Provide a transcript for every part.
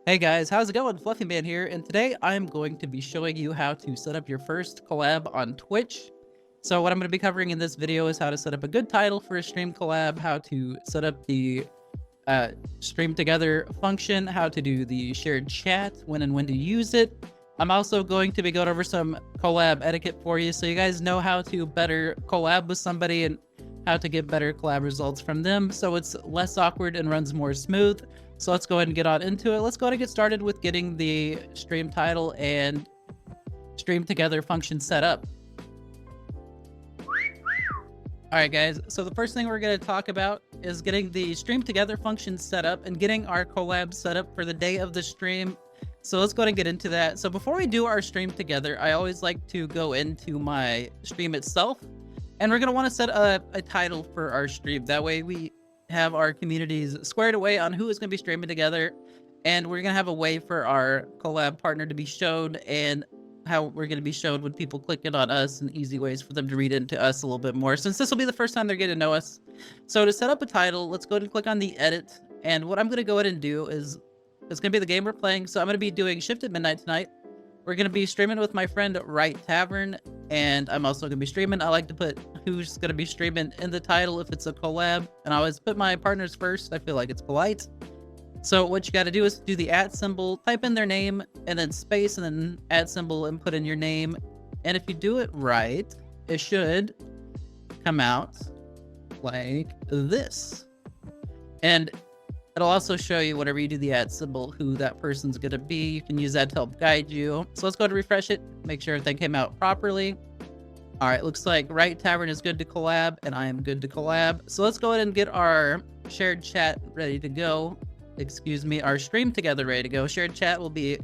Hey guys, how's it going? Fluffy Man here, and today I'm going to be showing you how to set up your first collab on Twitch. So what I'm going to be covering in this video is how to set up a good title for a stream collab, how to set up the stream together function, how to do the shared chat, when and when to use it. I'm also going to be going over some collab etiquette for you so you guys know how to better collab with somebody and how to get better collab results from them so it's less awkward and runs more smooth. So let's go ahead and get on into it. Let's go ahead and get started with getting the stream title and stream together function set up. All right, guys. So the first thing we're going to talk about is getting the stream together function set up and getting our collab set up for the day of the stream. So let's go ahead and get into that. So before we do our stream together, I always like to go into my stream itself, and we're going to want to set a title for our stream. That way we have our communities squared away on who is going to be streaming together, and we're going to have a way for our collab partner to be showed and how we're going to be showed when people click in on us, and easy ways for them to read into us a little bit more, since this will be the first time they're getting to know us. So to set up a title, let's go ahead and click on the edit, and what I'm going to go ahead and do is, it's going to be the game we're playing, so I'm going to be doing Shift at Midnight tonight. We're going to be streaming with my friend Right Tavern, and I'm also going to be streaming. I like to put who's going to be streaming in the title if it's a collab, and I always put my partners first. I feel like it's polite. So what you got to do is do the @ symbol, type in their name, and then space, and then @ symbol, and put in your name. And if you do it right, it should come out like this. And it'll also show you, whenever you do the @ symbol, who that person's going to be. You can use that to help guide you. So let's go ahead and refresh it, make sure everything came out properly. All right, looks like Right Tavern is good to collab, and I am good to collab. So let's go ahead and get our shared chat ready to go. Excuse me, our stream together ready to go. Shared chat will be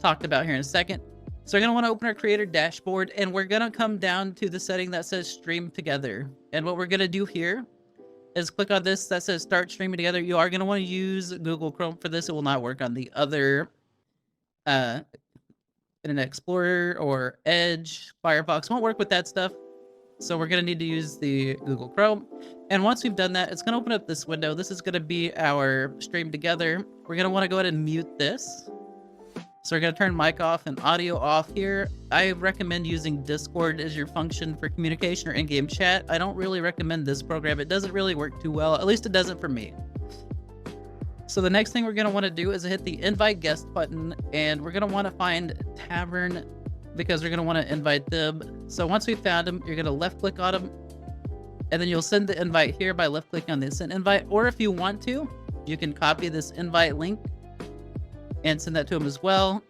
talked about here in a second. So we're going to want to open our creator dashboard, and we're going to come down to the setting that says stream together. And what we're going to do here is click on this that says start streaming together. You are going to want to use Google Chrome for this. It will not work on the other Internet Explorer or Edge. Firefox won't work with that stuff. So we're going to need to use the Google Chrome. And once we've done that, it's going to open up this window. This is going to be our stream together. We're going to want to go ahead and mute this. So we're going to turn mic off and audio off here. I recommend using Discord as your function for communication or in-game chat. I don't really recommend this program. It doesn't really work too well. At least it doesn't for me. So the next thing we're going to want to do is hit the invite guest button, and we're going to want to find Tavern because we're going to want to invite them. So once we found them, you're going to left click on them, and then you'll send the invite here by left clicking on the send invite. Or if you want to, you can copy this invite link and send that to them as well.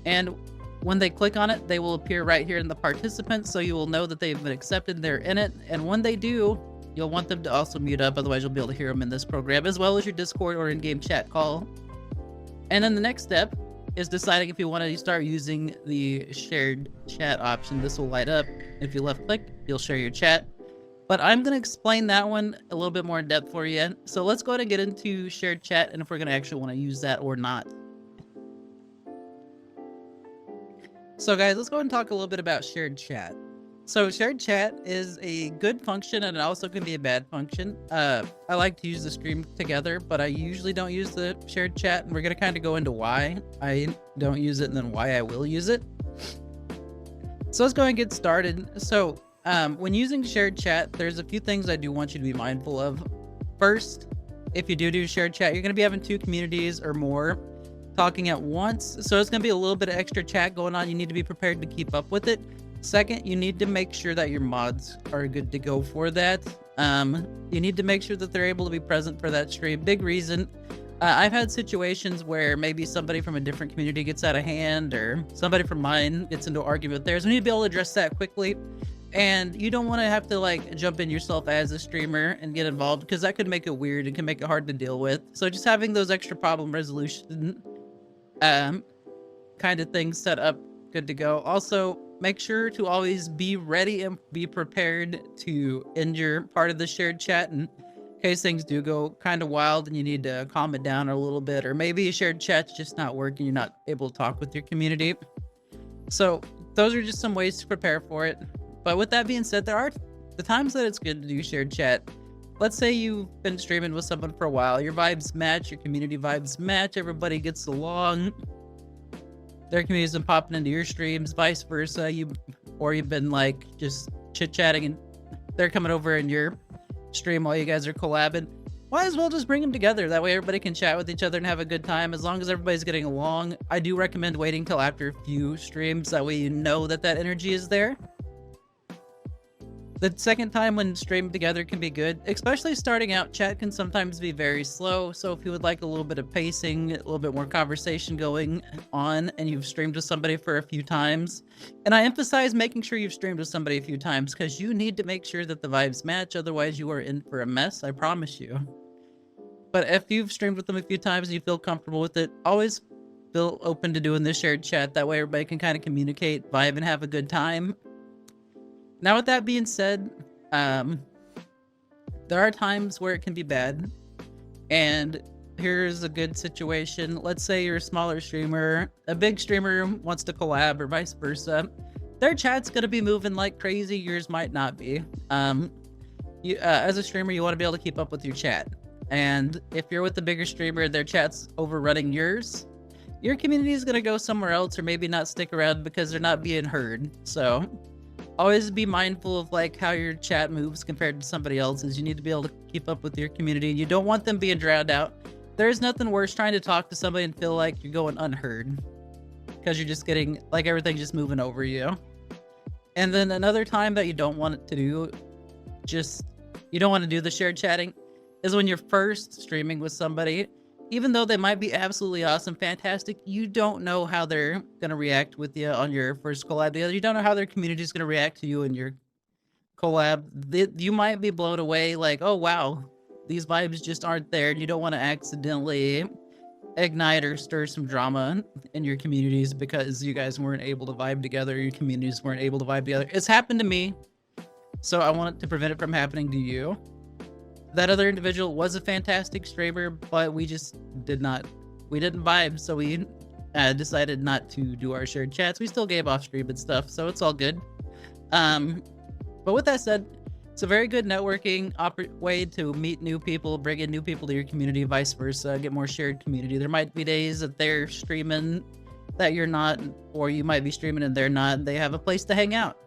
And when they click on it, they will appear right here in the participants, so you will know that they've been accepted, they're in it. And when they do, you'll want them to also mute up, otherwise you'll be able to hear them in this program, as well as your Discord or in-game chat call. And then the next step is deciding if you want to start using the shared chat option. This will light up. If you left click, you'll share your chat. But I'm going to explain that one a little bit more in depth for you. So let's go ahead and get into shared chat, and if we're going to actually want to use that or not. So guys, let's go ahead and talk a little bit about shared chat. So shared chat is a good function, and it also can be a bad function. I like to use the stream together, but I usually don't use the shared chat, and we're going to kind of go into why I don't use it and then why I will use it. So let's go ahead and get started. So when using shared chat, there's a few things I do want you to be mindful of. First, if you do shared chat, you're going to be having 2 communities or more talking at once, so it's going to be a little bit of extra chat going on. You need to be prepared to keep up with it. Second, you need to make sure that your mods are good to go for that. You need to make sure that they're able to be present for that stream. Big reason. I've had situations where maybe somebody from a different community gets out of hand, or somebody from mine gets into an argument with theirs. We need to be able to address that quickly. And you don't want to have to like jump in yourself as a streamer and get involved, because that could make it weird and can make it hard to deal with. So just having those extra problem resolution kind of things set up good to go. Also, make sure to always be ready and be prepared to end your part of the shared chat in case things do go kind of wild and you need to calm it down a little bit, or maybe a shared chat's just not working, you're not able to talk with your community. So those are just some ways to prepare for it. But with that being said, there are the times that it's good to do shared chat let's say you've been streaming with someone for a while, your vibes match, your community vibes match, everybody gets along, their community's been popping into your streams, vice versa. You've been like just chit-chatting and they're coming over in your stream while you guys are collabing. Might as well just bring them together. That way everybody can chat with each other and have a good time. As long as everybody's getting along, I do recommend waiting till after a few streams. That way you know that that energy is there. The second time when streaming together can be good, especially starting out. Chat can sometimes be very slow, so if you would like a little bit of pacing, a little bit more conversation going on, and you've streamed with somebody for a few times, and I emphasize making sure you've streamed with somebody a few times, because you need to make sure that the vibes match, otherwise you are in for a mess, I promise you. But if you've streamed with them a few times and you feel comfortable with it, always feel open to doing the shared chat. That way everybody can kind of communicate, vibe, and have a good time. Now, with that being said, there are times where it can be bad, and here's a good situation. Let's say you're a smaller streamer, a big streamer wants to collab, or vice versa. Their chat's gonna be moving like crazy, yours might not be. As a streamer, you want to be able to keep up with your chat, and if you're with the bigger streamer, their chat's overrunning yours, your community is gonna go somewhere else, or maybe not stick around because they're not being heard. So always be mindful of like how your chat moves compared to somebody else's. You need to be able to keep up with your community. You don't want them being drowned out. There's nothing worse trying to talk to somebody and feel like you're going unheard, because you're just getting like everything's just moving over you. And then another time that you don't want it to do, you don't want to do the shared chatting, is when you're first streaming with somebody. Even though they might be absolutely awesome, fantastic, you don't know how they're going to react with you on your first collab together. You don't know how their community is going to react to you in your collab. You might be blown away like, oh wow, these vibes just aren't there. And you don't want to accidentally ignite or stir some drama in your communities because you guys weren't able to vibe together, your communities weren't able to vibe together. It's happened to me, so I want to prevent it from happening to you. That other individual was a fantastic streamer, but we didn't vibe, so we decided not to do our shared chats. We still gave off stream and stuff, so it's all good. But with that said, it's a very good networking way to meet new people, bring in new people to your community, vice versa, get more shared community. There might be days that they're streaming that you're not, or you might be streaming and they're not, and they have a place to hang out.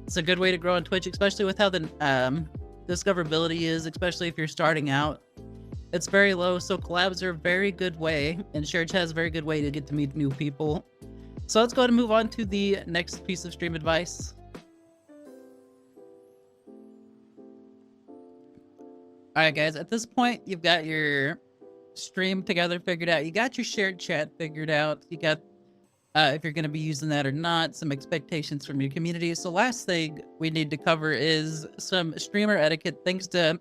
It's a good way to grow on Twitch, especially with how the discoverability is, especially if you're starting out. It's very low, so collabs are a very good way, and shared chat is a very good way to get to meet new people. So let's go ahead and move on to the next piece of stream advice. Alright guys, at this point, you've got your stream together figured out, you got your shared chat figured out, you got if you're going to be using that or not, some expectations from your community. So last thing we need to cover is some streamer etiquette, things to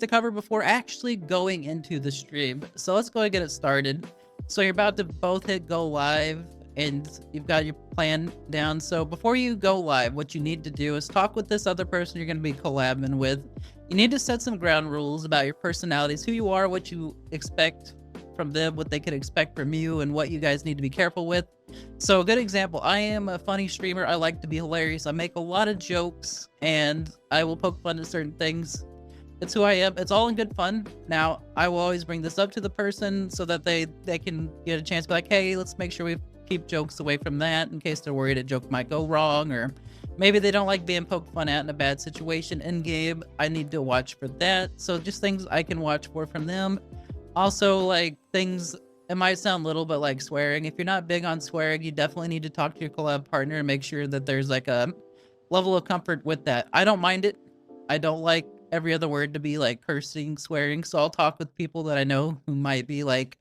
cover before actually going into the stream. So let's go and get it started. So you're about to both hit go live and you've got your plan down. So before you go live, what you need to do is talk with this other person you're going to be collabing with. You need to set some ground rules about your personalities, who you are, what you expect from them, what they can expect from you, and what you guys need to be careful with. So a good example, I am a funny streamer. I like to be hilarious. I make a lot of jokes and I will poke fun at certain things. It's who I am. It's all in good fun. Now, I will always bring this up to the person so that they can get a chance to be like, hey, let's make sure we keep jokes away from that in case they're worried a joke might go wrong, or maybe they don't like being poked fun at in a bad situation in game. I need to watch for that. So just things I can watch for from them. Also, like things, it might sound little, but like swearing. If you're not big on swearing, you definitely need to talk to your collab partner and make sure that there's like a level of comfort with that. I don't mind it. I don't like every other word to be like cursing, swearing. So I'll talk with people that I know who might be like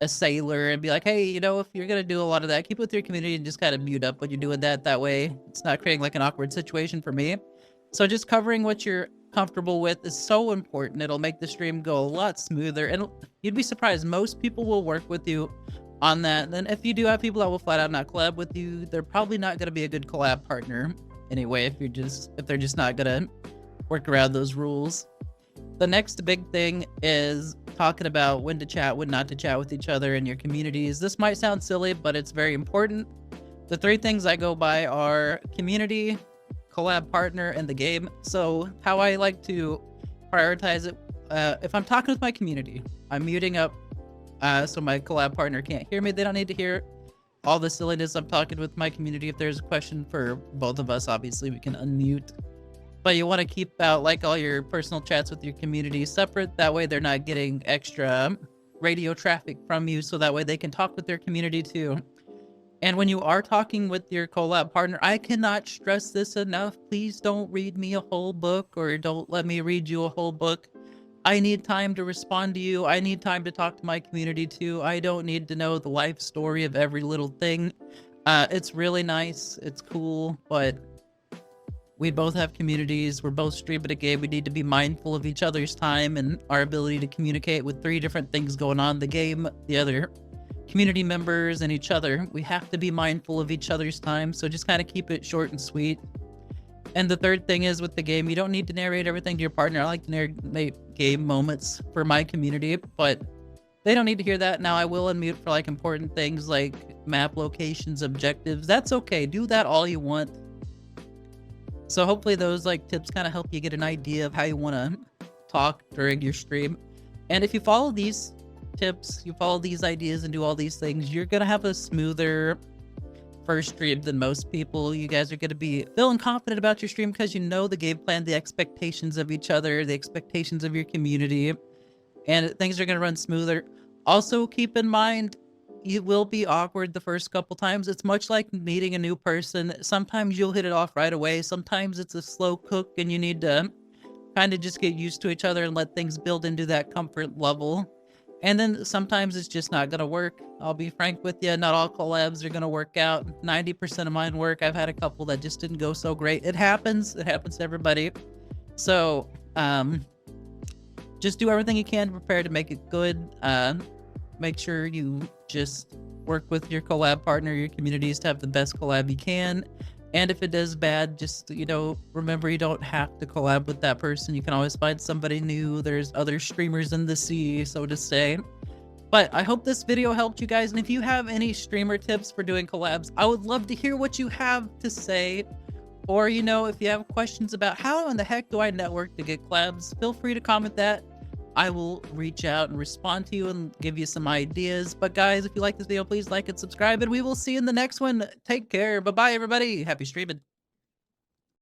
a sailor and be like, hey, you know, if you're going to do a lot of that, keep it with your community and just kind of mute up when you're doing that. That way it's not creating like an awkward situation for me. So just covering what you're comfortable with is so important. It'll make the stream go a lot smoother, and you'd be surprised, most people will work with you on that. And then if you do have people that will flat out not collab with you, they're probably not going to be a good collab partner anyway, if they're just not going to work around those rules. The next big thing is talking about when to chat, when not to chat with each other in your communities. This might sound silly, but it's very important. The three things I go by are community, collab partner, and the game. So how I like to prioritize it. If I'm talking with my community, I'm muting up so my collab partner can't hear me. They don't need to hear all the silliness I'm talking with my community. If there's a question for both of us, obviously we can unmute. But you want to keep out like all your personal chats with your community separate. That way they're not getting extra radio traffic from you, so that way they can talk with their community too. And when you are talking with your collab partner, I cannot stress this enough. Please don't read me a whole book, or don't let me read you a whole book. I need time to respond to you. I need time to talk to my community too. I don't need to know the life story of every little thing. It's really nice. It's cool, but we both have communities. We're both streaming a game. We need to be mindful of each other's time and our ability to communicate with 3 different things going on: the game, the other community members, and each other. We have to be mindful of each other's time, so just kind of keep it short and sweet. And the third thing is, with the game, you don't need to narrate everything to your partner. I like to narrate game moments for my community, but they don't need to hear that. Now, I will unmute for like important things like map locations, objectives. That's okay. Do that all you want. So hopefully those like tips kind of help you get an idea of how you want to talk during your stream. And if you follow these tips, you follow these ideas and do all these things, you're gonna have a smoother first stream than most people. You guys are gonna be feeling confident about your stream because you know the game plan, the expectations of each other, the expectations of your community, and things are gonna run smoother. Also, keep in mind, it will be awkward the first couple times. It's much like meeting a new person. Sometimes you'll hit it off right away. Sometimes it's a slow cook and you need to kind of just get used to each other and let things build into that comfort level. And then sometimes it's just not going to work. I'll be frank with you. Not all collabs are going to work out. 90% of mine work. I've had a couple that just didn't go so great. It happens. It happens to everybody. So just do everything you can to prepare to make it good. Make sure you just work with your collab partner, your communities, to have the best collab you can. And if it does bad, just, remember, you don't have to collab with that person. You can always find somebody new. There's other streamers in the sea, so to say. But I hope this video helped you guys. And if you have any streamer tips for doing collabs, I would love to hear what you have to say. Or, if you have questions about how in the heck do I network to get collabs, feel free to comment that. I will reach out and respond to you and give you some ideas. But guys, if you like this video, please like and subscribe, and we will see you in the next one. Take care. Bye-bye, everybody. Happy streaming.